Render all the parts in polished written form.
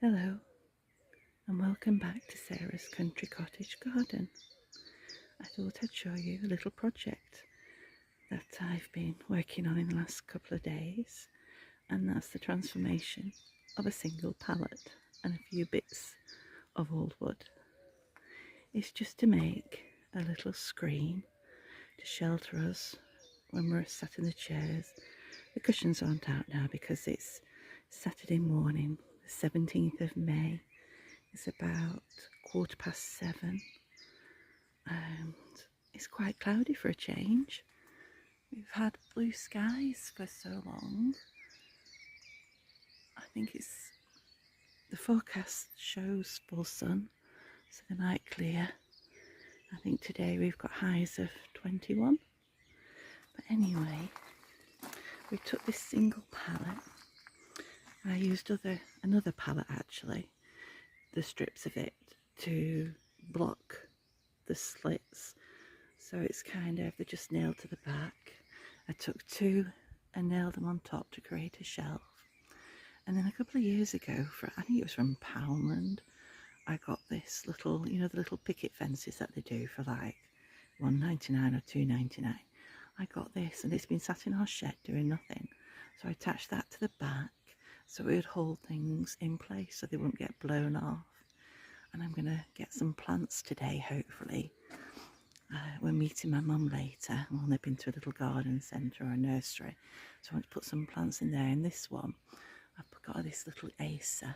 Hello and welcome back to Sarah's Country Cottage Garden. I thought I'd show you a little project that I've been working on in the last couple of days, and that's the transformation of a single pallet and a few bits of old wood. It's just to make a little screen to shelter us when we're sat in the chairs. The cushions aren't out now because it's Saturday morning, the 17th of May. It's about 7:15 and it's quite cloudy for a change. We've had blue skies for so long. I think the forecast shows full sun, so they might clear. I think today we've got highs of 21. But anyway, we took this single pallet. I used another pallet actually, the strips of it, to block the slits, so it's they're just nailed to the back. I took two and nailed them on top to create a shelf, and then a couple of years ago, I think it was from Poundland, I got this little, the little picket fences that they do for like $1.99 or $2.99. I got this and it's been sat in our shed doing nothing, so I attached that to the back so it would hold things in place so they wouldn't get blown off. And I'm going to get some plants today, hopefully. We're meeting my mum later. We'll nip into a little garden centre or a nursery. So I want to put some plants in there. In this one, I've got this little acer.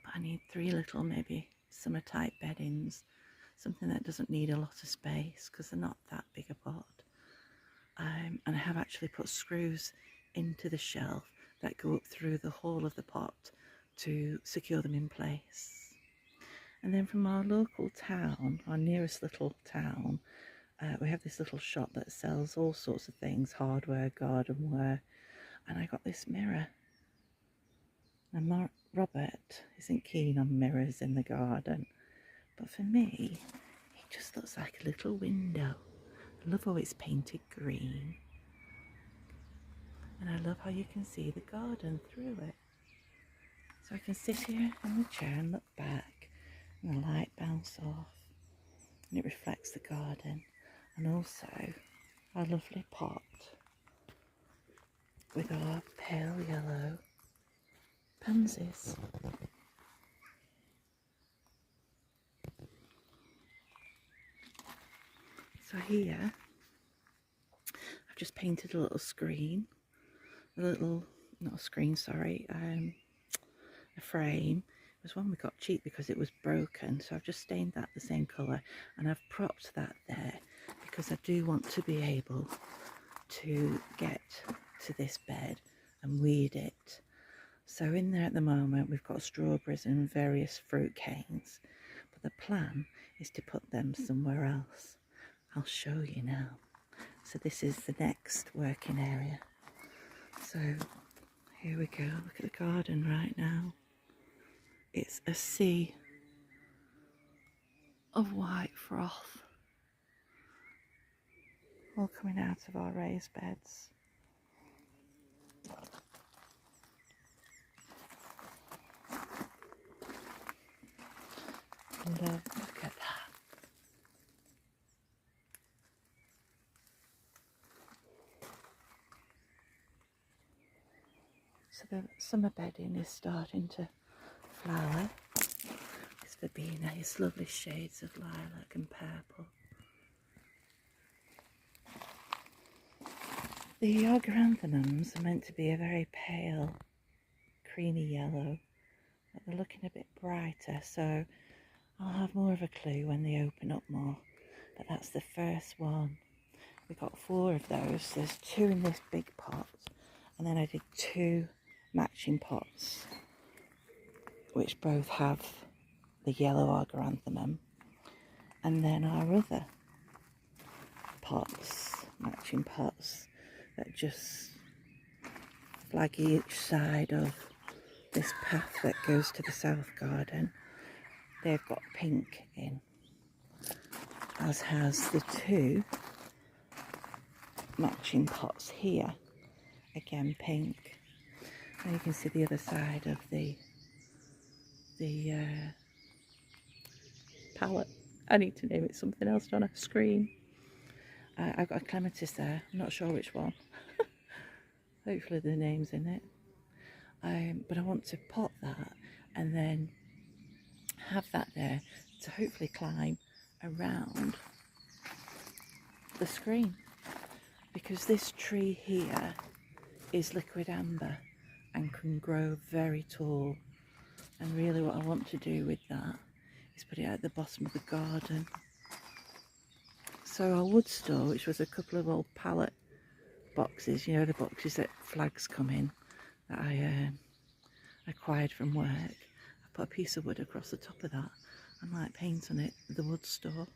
But I need 3 little, maybe summer type beddings. Something that doesn't need a lot of space because they're not that big a pot. And I have actually put screws into the shelf that go up through the whole of the pot to secure them in place. And then from our local town, our nearest little town, we have this little shop that sells all sorts of things, hardware, gardenware, and I got this mirror. And Robert isn't keen on mirrors in the garden, but for me, it just looks like a little window. I love how it's painted green, and I love how you can see the garden through it. So I can sit here in the chair and look back, and the light bounce off, and it reflects the garden, and also our lovely pot with our pale yellow pansies. So here I've just painted a little screen, not a screen, sorry, a frame. It was one we got cheap because it was broken, so I've just stained that the same colour, and I've propped that there because I do want to be able to get to this bed and weed it. So in there at the moment we've got strawberries and various fruit canes, but the plan is to put them somewhere else. I'll show you now. So this is the next working area. So here we go, look at the garden right now. It's a sea of white froth all coming out of our raised beds. Look at that. So the summer bedding is starting to flower. This verbena is lovely shades of lilac and purple. The organithamums are meant to be a very pale, creamy yellow, but they're looking a bit brighter, so I'll have more of a clue when they open up more. But that's the first one. We got 4 of those. There's 2 in this big pot, and then I did 2 matching pots, which both have the yellow organithamum, and then our other pots, matching pots, that just flag each side of this path that goes to the south garden. They've got pink in, as has the 2 matching pots here, again pink. Now you can see the other side of the pallet. I need to name it something else, don't I? Screen. I've got a clematis there. I'm not sure which one. Hopefully the name's in it. But I want to pot that and then have that there to hopefully climb around the screen, because this tree here is liquid amber and can grow very tall, and really what I want to do with that is put it at the bottom of the garden. So our wood store, which was a couple of old pallet boxes, you know, the boxes that flags come in, that I acquired from work, I put a piece of wood across the top of that and like paint on it, the wood store.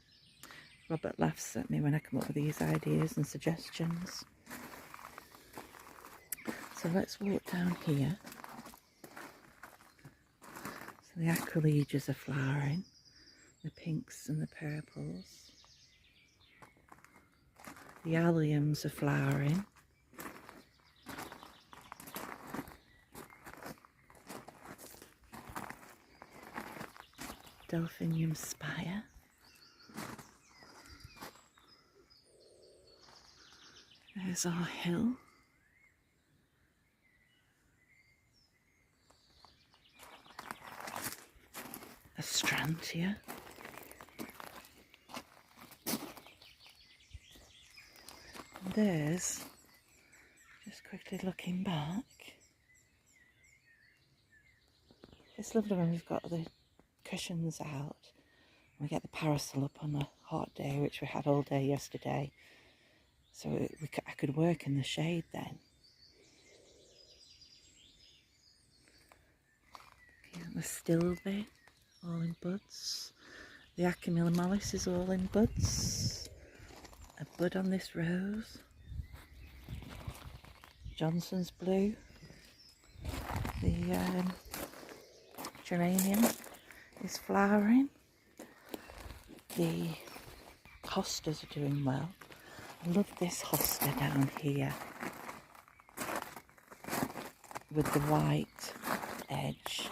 Robert laughs at me when I come up with these ideas and suggestions. So let's walk down here. So the archways are flowering, the pinks and the purples. The alliums are flowering. Delphinium spire. There's our hill. A Astrantia. And there's, just quickly looking back, it's lovely when we've got the cushions out. We get the parasol up on a hot day, which we had all day yesterday. So I could work in the shade then. The stilby, all in buds. The Acamilla mollis is all in buds. A bud on this rose. Johnson's blue. The geranium is flowering. The hostas are doing well. I love this hosta down here with the white edge,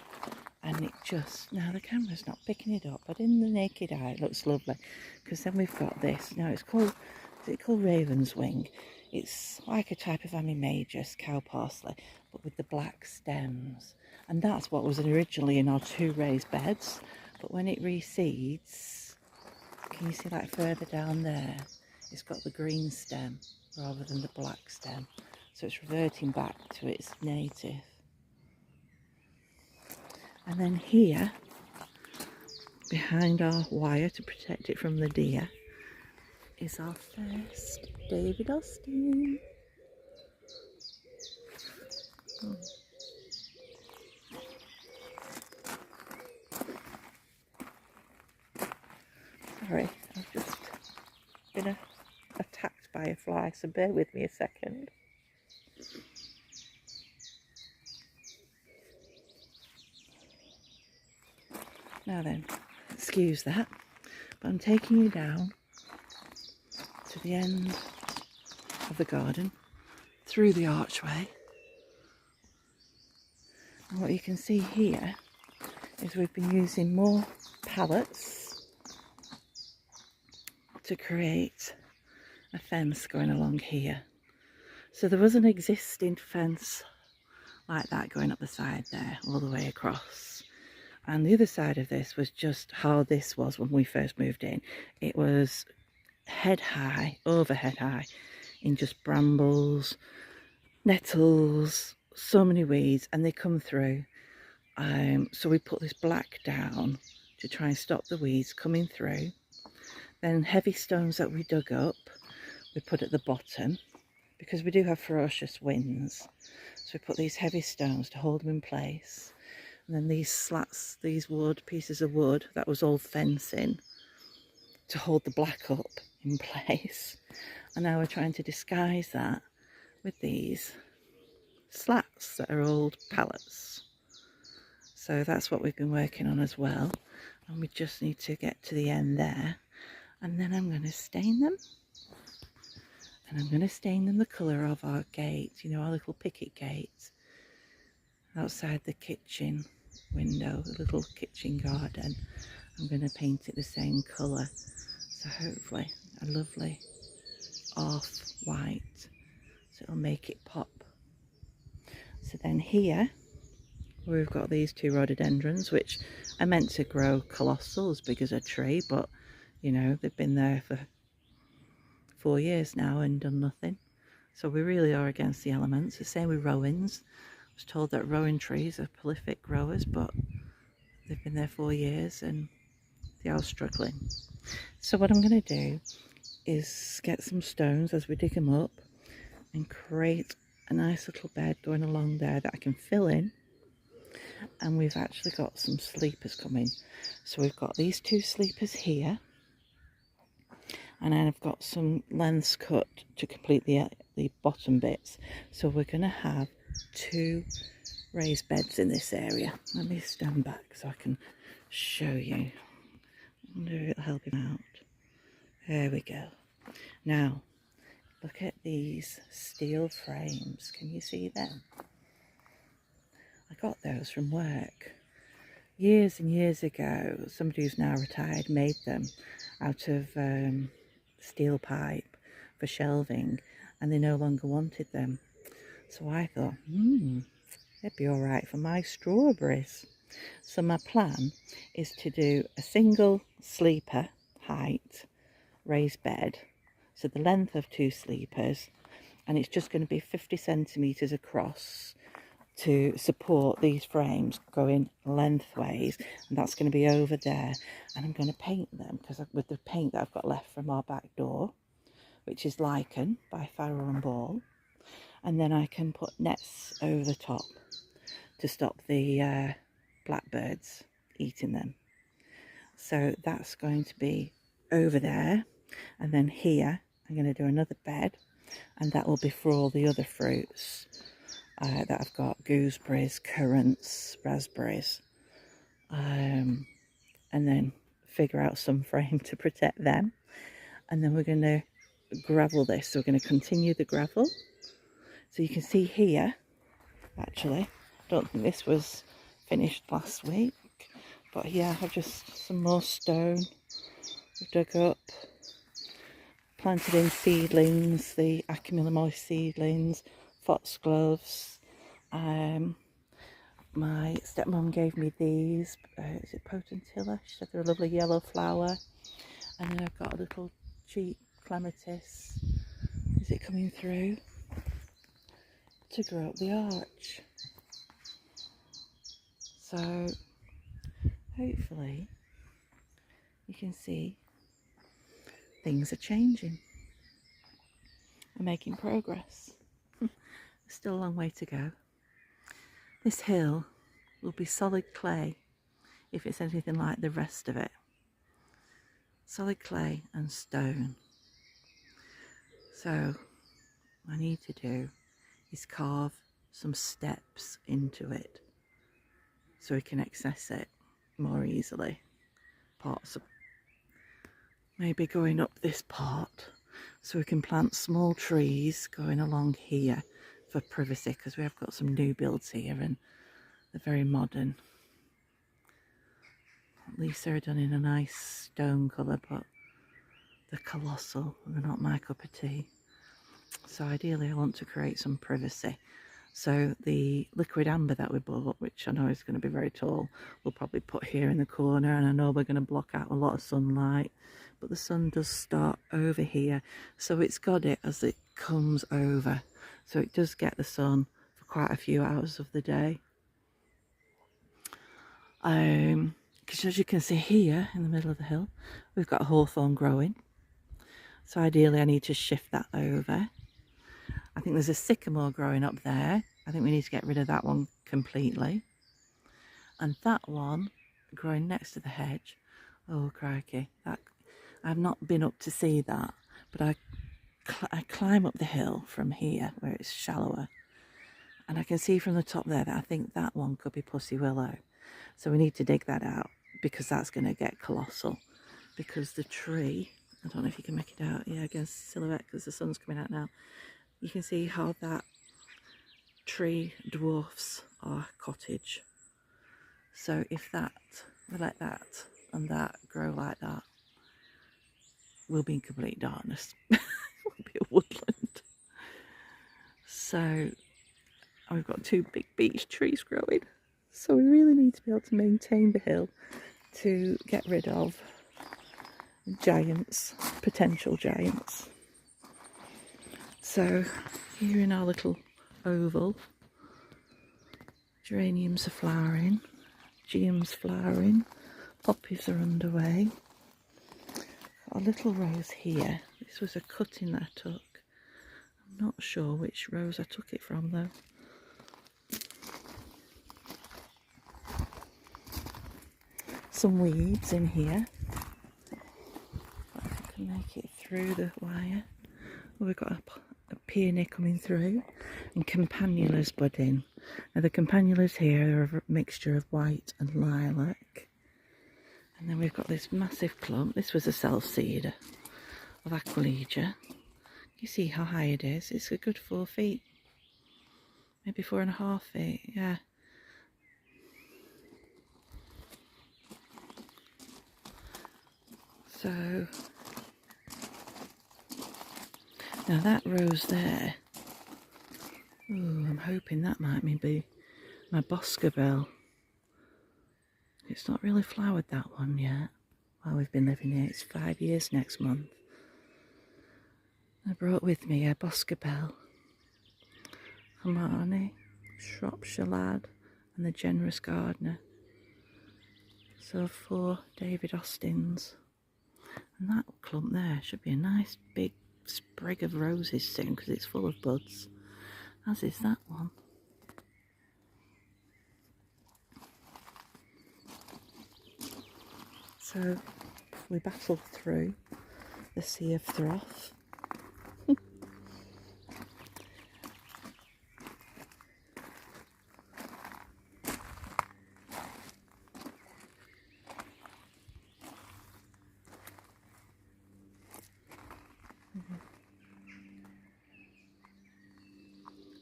and it just, now the camera's not picking it up, but in the naked eye it looks lovely, because then we've got this, now it's called, is it called Raven's Wing? It's like a type of Amimagus, cow parsley, but with the black stems, and that's what was originally in our 2 raised beds, but when it reseeds, can you see like further down there, it's got the green stem rather than the black stem, so it's reverting back to its native. And then here, behind our wire to protect it from the deer, is our first David Austin. Oh. Sorry, I've just been attacked by a fly, so bear with me a second. Now then, excuse that, but I'm taking you down to the end of the garden, through the archway, and what you can see here is we've been using more pallets to create a fence going along here. So there was an existing fence like that going up the side there, all the way across. And the other side of this was just how this was when we first moved in. It was head high, over head high, in just brambles, nettles, so many weeds, and they come through. So we put this black down to try and stop the weeds coming through. Then heavy stones that we dug up, we put at the bottom, because we do have ferocious winds. So we put these heavy stones to hold them in place. And then these slats, these pieces of wood, that was all fencing to hold the black up in place. And now we're trying to disguise that with these slats that are old pallets. So that's what we've been working on as well. And we just need to get to the end there. And then I'm going to stain them. And I'm going to stain them the colour of our gate, you know, our little picket gate. outside the kitchen window, the little kitchen garden. I'm going to paint it the same colour, so hopefully a lovely off-white, so it'll make it pop. So then here we've got these two rhododendrons, which I meant to grow colossal as big as a tree, but you know, they've been there for 4 years now and done nothing. So we really are against the elements. The same with rowans. I was told that rowan trees are prolific growers, but they've been there 4 years and they are struggling. So what I'm going to do is get some stones as we dig them up and create a nice little bed going along there that I can fill in. And we've actually got some sleepers coming. So we've got these two sleepers here. And then I've got some lengths cut to complete the bottom bits. So we're going to have 2 raised beds in this area. Let me stand back so I can show you. I wonder if it'll help him out. There we go. Now, look at these steel frames. Can you see them? I got those from work. Years and years ago, somebody who's now retired made them out of steel pipe for shelving, and they no longer wanted them. So I thought, they'd be all right for my strawberries. So my plan is to do a single sleeper height raised bed, so the length of 2 sleepers, and it's just going to be 50 centimetres across to support these frames going lengthways, and that's going to be over there. And I'm going to paint them because with the paint that I've got left from our back door, which is lichen by Farrow and Ball, and then I can put nets over the top to stop the blackbirds eating them. So that's going to be over there, and then here I'm going to do another bed, and that will be for all the other fruits that I've got: gooseberries, currants, raspberries, and then figure out some frame to protect them. And then we're going to gravel this, so we're going to continue the gravel. So you can see here, actually, I don't think this was finished last week, but yeah, I've just some more stone we've dug up, planted in seedlings, the Accumula moist seedlings, foxgloves. My stepmom gave me these, is it Botanical? She said they're a lovely yellow flower. And then I've got a little cheap clematis, is it coming through, to grow up the arch. So hopefully you can see things are changing. We're making progress. There's still a long way to go. This hill will be solid clay if it's anything like the rest of it. Solid clay and stone. So what I need to do is carve some steps into it so we can access it more easily. Parts of maybe going up this part so we can plant small trees going along here for privacy, because we have got some new builds here and they're very modern. At least they're done in a nice stone colour, but they're colossal and they're not my cup of tea. So ideally I want to create some privacy. So the liquid amber that we bought, which I know is going to be very tall, we'll probably put here in the corner, and I know we're going to block out a lot of sunlight, but the sun does start over here, so it's got it as it comes over, so it does get the sun for quite a few hours of the day. Because as you can see here in the middle of the hill, we've got a hawthorn growing, so ideally I need to shift that over. I think there's a sycamore growing up there. I think we need to get rid of that one completely. And that one growing next to the hedge, oh crikey, that I've not been up to see that, but I climb up the hill from here where it's shallower, and I can see from the top there that I think that one could be pussy willow. So we need to dig that out, because that's going to get colossal, because the tree, I don't know if you can make it out, yeah, against silhouette because the sun's coming out now. You can see how that tree dwarfs our cottage. So if we let that and that grow like that, we'll be in complete darkness. We'll be a woodland. So we've got 2 big beech trees growing. So we really need to be able to maintain the hill to get rid of giants, potential giants. So here in our little oval, geraniums are flowering, geums flowering, poppies are underway. Got a little rose here. This was a cutting that I took. I'm not sure which rose I took it from though. Some weeds in here. If I can make it through the wire. Well, we've got a peony coming through and campanulas budding. Now the campanulas here are a mixture of white and lilac. And then we've got this massive clump. This was a self-seeder of aquilegia. You see how high it is? It's a good 4 feet. Maybe 4.5 feet, yeah. So, now that rose there, ooh, I'm hoping that might be my boscabelle. It's not really flowered, that one, yet. While we've been living here, it's 5 years next month. I brought with me a boscabelle, Hermione, Shropshire Lad, and the Generous Gardener. So 4 David Austins. And that clump there should be a nice big sprig of roses soon because it's full of buds, as is that one. So we battle through the sea of froth.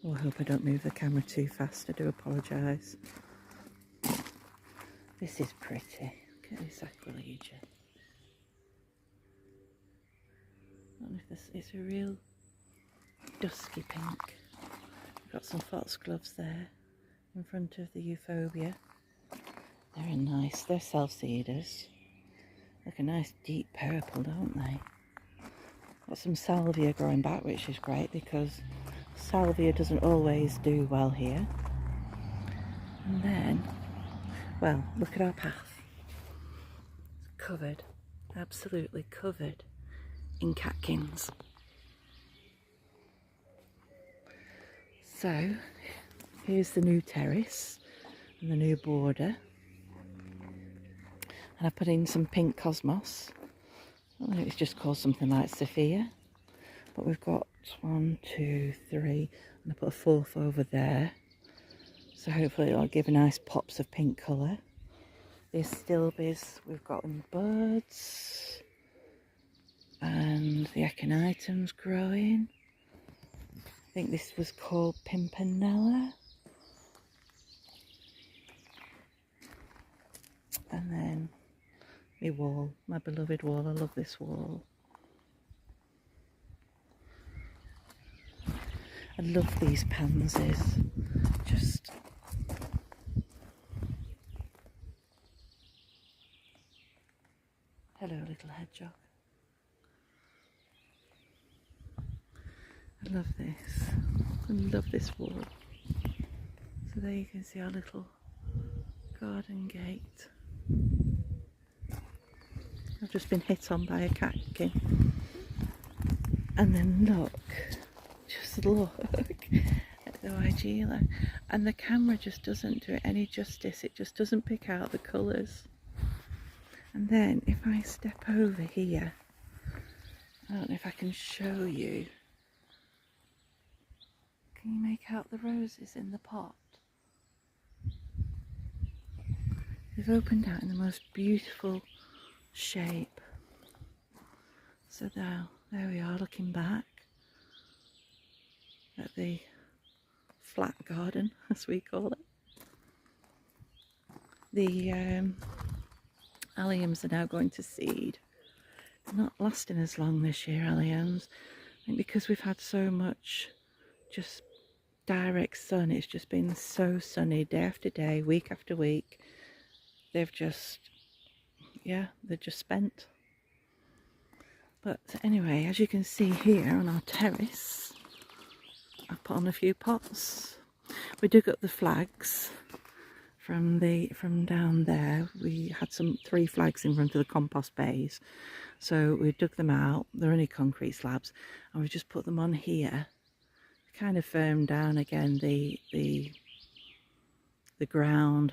Oh, I hope I don't move the camera too fast, I do apologise. This is pretty. Look at this aquilegia. I don't know if this is a real dusky pink. We've got some foxgloves there in front of the euphorbia. They're nice, they're self-seeders. Look a nice deep purple, don't they? Got some salvia growing back, which is great because salvia doesn't always do well here. And then, well, look at our path. It's covered, absolutely covered in catkins. So, here's the new terrace and the new border. And I put in some pink cosmos. I don't know if it's just called something like Sophia. But we've got 1, 2, 3, and I put a 4th over there. So hopefully it'll give a nice pops of pink colour. These stilbes, we've got birds. And the echinatum's growing. I think this was called Pimpinella. And then my wall, my beloved wall. I love this wall. I love these pansies. Just hello, little hedgehog. I love this. I love this wall. So there you can see our little garden gate. I've just been hit on by a catkin. And then look, just look at the Igela. And the camera just doesn't do it any justice. It just doesn't pick out the colours. And then if I step over here, I don't know if I can show you. Can you make out the roses in the pot? They've opened out in the most beautiful shape. So now, there we are looking back at the flat garden, as we call it. The alliums are now going to seed. They're not lasting as long this year, alliums. I think because we've had so much just direct sun, it's just been so sunny day after day, week after week. They've just, yeah, they're just spent. But anyway, as you can see here on our terrace, I've put on a few pots. We dug up the flags from down there. We had 3 flags in front of the compost bays, so we dug them out. They're only concrete slabs, and we just put them on here. Kind of firmed down again the ground.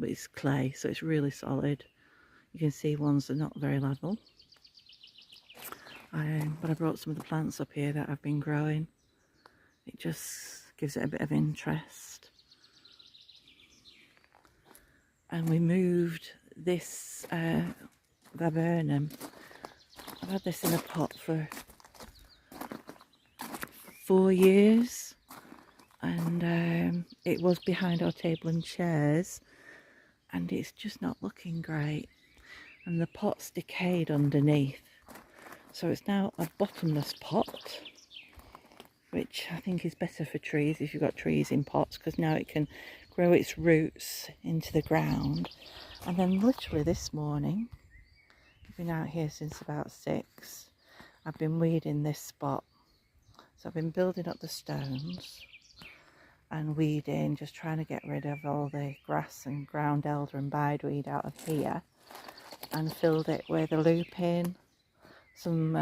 It's clay, so it's really solid. You can see ones are not very level. But I brought some of the plants up here that I've been growing. It just gives it a bit of interest. And we moved this viburnum. I've had this in a pot for 4 years, and it was behind our table and chairs, and it's just not looking great, and the pot's decayed underneath, so it's now a bottomless pot, which I think is better for trees if you've got trees in pots, because now it can grow its roots into the ground. And then literally this morning, I've been out here since about 6, I've been weeding this spot. So I've been building up the stones and weeding, just trying to get rid of all the grass and ground elder and bidweed out of here, and filled it with a lupin, some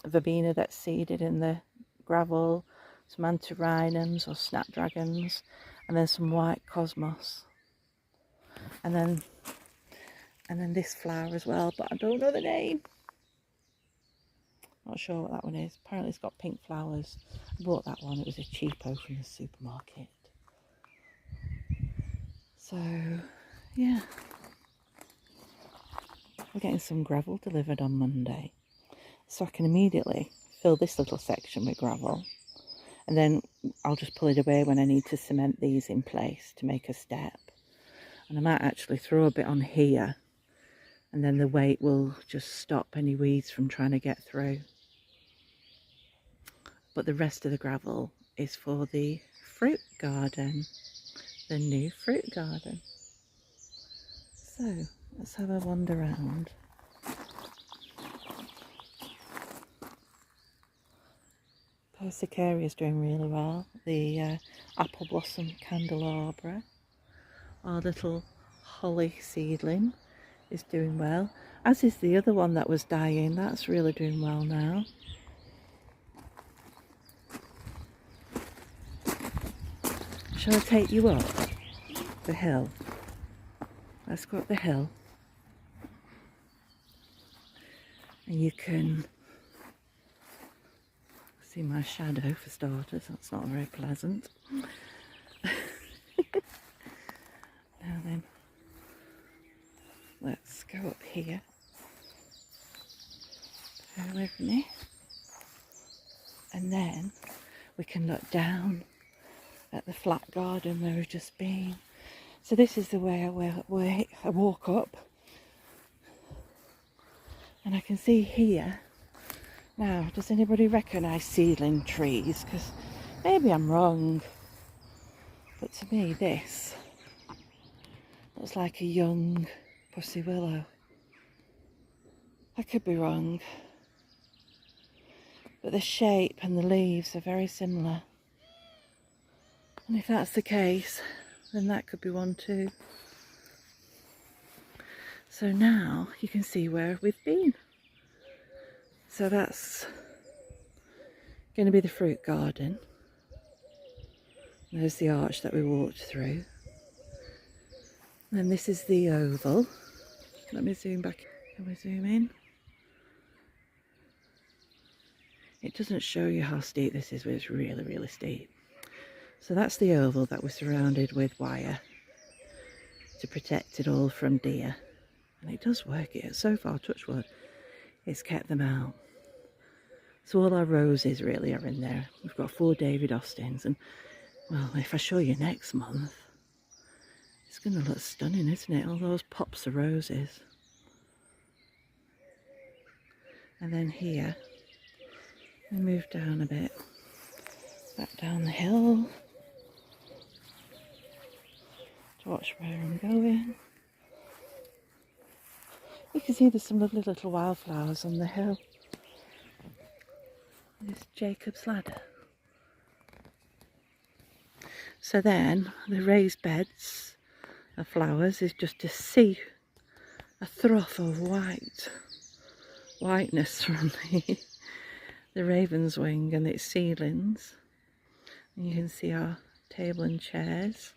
verbena that's seeded in the gravel, some antirrhinums or snapdragons, and then some white cosmos, and then this flower as well, but I don't know the name. Not sure what that one is. Apparently it's got pink flowers. I bought that one. It was a cheapo from the supermarket. So yeah, we're getting some gravel delivered on Monday, so I can immediately fill this little section with gravel, and then I'll just pull it away when I need to cement these in place to make a step. And I might actually throw a bit on here, and then the weight will just stop any weeds from trying to get through. But the rest of the gravel is for the fruit garden, the new fruit garden. So let's have a wander around. Persicaria is doing really well. The apple blossom candelabra, our little holly seedling, is doing well, as is the other one that was dying. That's really doing well now. Shall I take you up the hill? Let's go up the hill, and you can see my shadow for starters. That's not very pleasant. Now then, let's go up here. Bear with me. And then we can look down at the flat garden where we've just been. So this is the way I walk up, and I can see here. Now, does anybody recognise seedling trees? Because maybe I'm wrong, but to me this looks like a young pussy willow. I could be wrong, but the shape and the leaves are very similar. And if that's the case, then that could be one too. So now you can see where we've been. So that's going to be the fruit garden. There's the arch that we walked through. And this is the oval. Let me zoom back. Can we zoom in? It doesn't show you how steep this is, but it's really, really steep. So that's the oval that we're surrounded with wire to protect it all from deer. And it does work. So far, touch wood, it's kept them out. So all our roses really are in there. We've got 4 David Austins, and well, if I show you next month, It's going to look stunning, isn't it? All those pops of roses. And then here, we move down a bit, back down the hill to watch where I'm going. You can see there's some lovely little wildflowers on the hill. There's Jacob's ladder. So then the raised beds of flowers is just to see a froth of whiteness from the raven's wing and its ceilings. And you can see our table and chairs.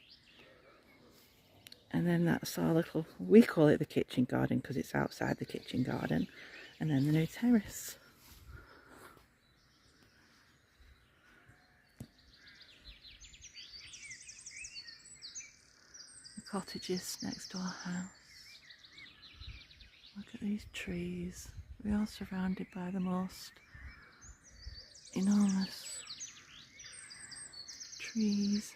And then that's our little, we call it the kitchen garden because it's outside the kitchen garden. And then the new terrace. The cottages next to our house. Look at these trees. We are surrounded by the most enormous trees.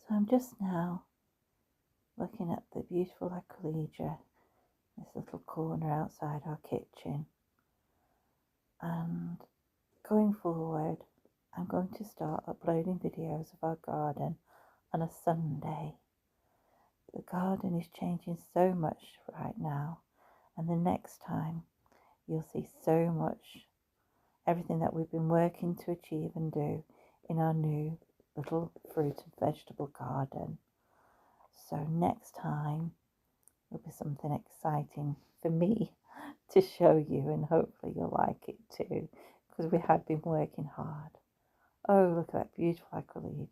So I'm just now looking at the beautiful archway, this little corner outside our kitchen, and going forward I'm going to start uploading videos of our garden on a Sunday. The garden is changing so much right now, and the next time you'll see so much, everything that we've been working to achieve and do in our new little fruit and vegetable garden. So next time will be something exciting for me to show you, and hopefully you'll like it too, because we have been working hard. Oh, look at that beautiful archway.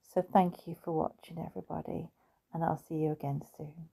So thank you for watching, everybody, and I'll see you again soon.